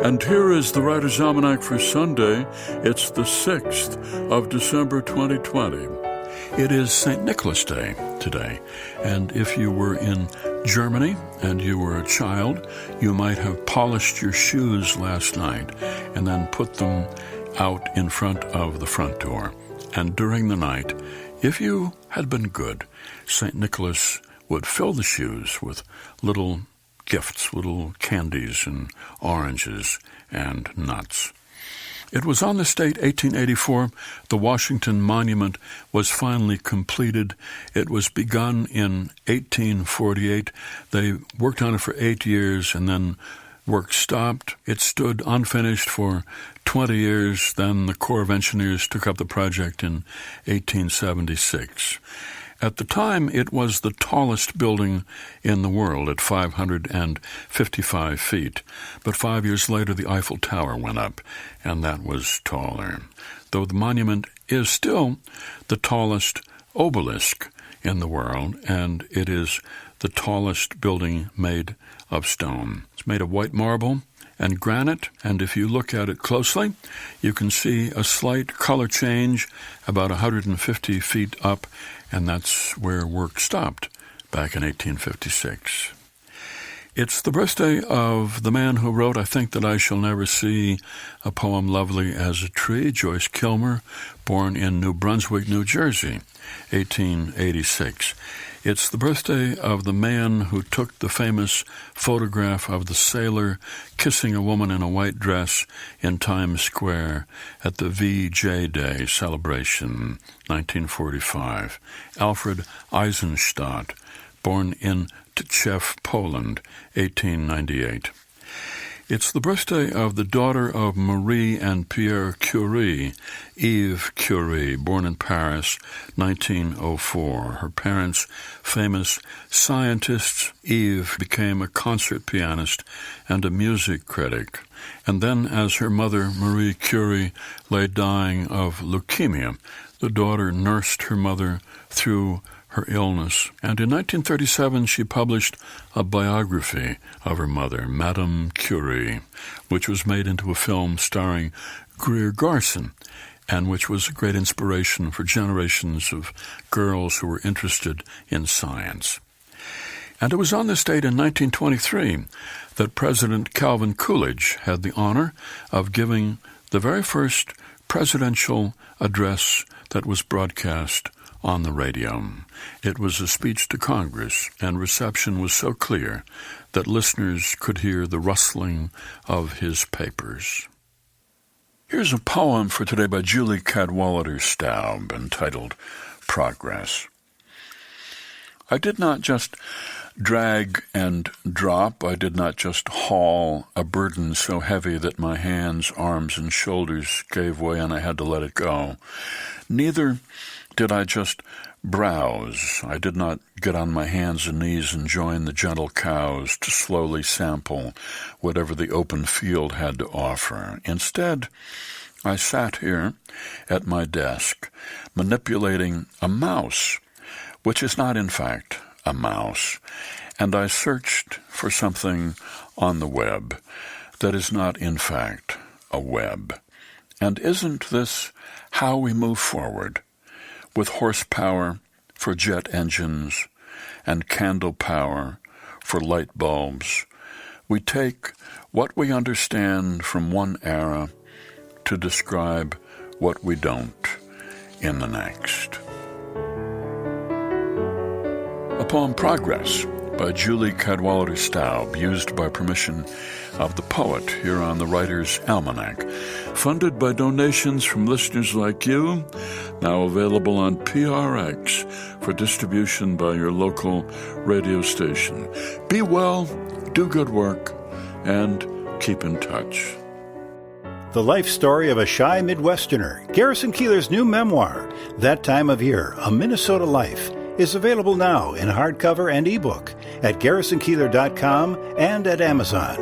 And here is the Writer's Almanac for Sunday. It's the 6th of December 2020. It is St. Nicholas Day today, and if you were in Germany and you were a child, you might have polished your shoes last night and then put them out in front of the front door. And during the night, if you had been good, St. Nicholas would fill the shoes with little gifts, little candies and oranges and nuts. It was on this date, 1884, the Washington Monument was finally completed. It was begun in 1848. They worked on it for 8 years, and then work stopped. It stood unfinished for 20 years. Then the Corps of Engineers took up the project in 1876. At the time, it was the tallest building in the world at 555 feet. But 5 years later, the Eiffel Tower went up, and that was taller. Though the monument is still the tallest obelisk in the world, and it is the tallest building made of stone. It's made of white marble and granite, and if you look at it closely, you can see a slight color change about 150 feet up, and that's where work stopped back in 1856. It's the birthday of the man who wrote I Think That I Shall Never See, a poem lovely as a tree, Joyce Kilmer, born in New Brunswick, New Jersey, 1886. It's the birthday of the man who took the famous photograph of the sailor kissing a woman in a white dress in Times Square at the VJ Day celebration, 1945. Alfred Eisenstadt, born in Tczew, Poland, 1898. It's the birthday of the daughter of Marie and Pierre Curie, Eve Curie, born in Paris, 1904. Her parents, famous scientists. Eve became a concert pianist and a music critic. And then, as her mother, Marie Curie, lay dying of leukemia, the daughter nursed her mother through her illness, and in 1937 she published a biography of her mother, Madame Curie, which was made into a film starring Greer Garson, and which was a great inspiration for generations of girls who were interested in science. And it was on this date in 1923 that President Calvin Coolidge had the honor of giving the very first presidential address that was broadcast on the radio. It was a speech to Congress, and reception was so clear that listeners could hear the rustling of his papers. Here's a poem for today by Julie Cadwallader Staub, entitled Progress. I did not just drag and drop. I did not just haul a burden so heavy that my hands, arms, and shoulders gave way and I had to let it go. Neither did I just browse. I did not get on my hands and knees and join the gentle cows to slowly sample whatever the open field had to offer. Instead, I sat here at my desk, manipulating a mouse, which is not in fact a mouse, and I searched for something on the web that is not in fact a web. And isn't this how we move forward? With horsepower for jet engines and candle power for light bulbs, we take what we understand from one era to describe what we don't in the next. A poem, Progress, by Julie Cadwallader Staub, used by permission of the poet here on the Writer's Almanac. Funded by donations from listeners like you, now available on PRX for distribution by your local radio station. Be well, do good work, and keep in touch. The life story of a shy Midwesterner, Garrison Keillor's new memoir, That Time of Year, A Minnesota Life, is available now in hardcover and ebook at GarrisonKeillor.com and at Amazon.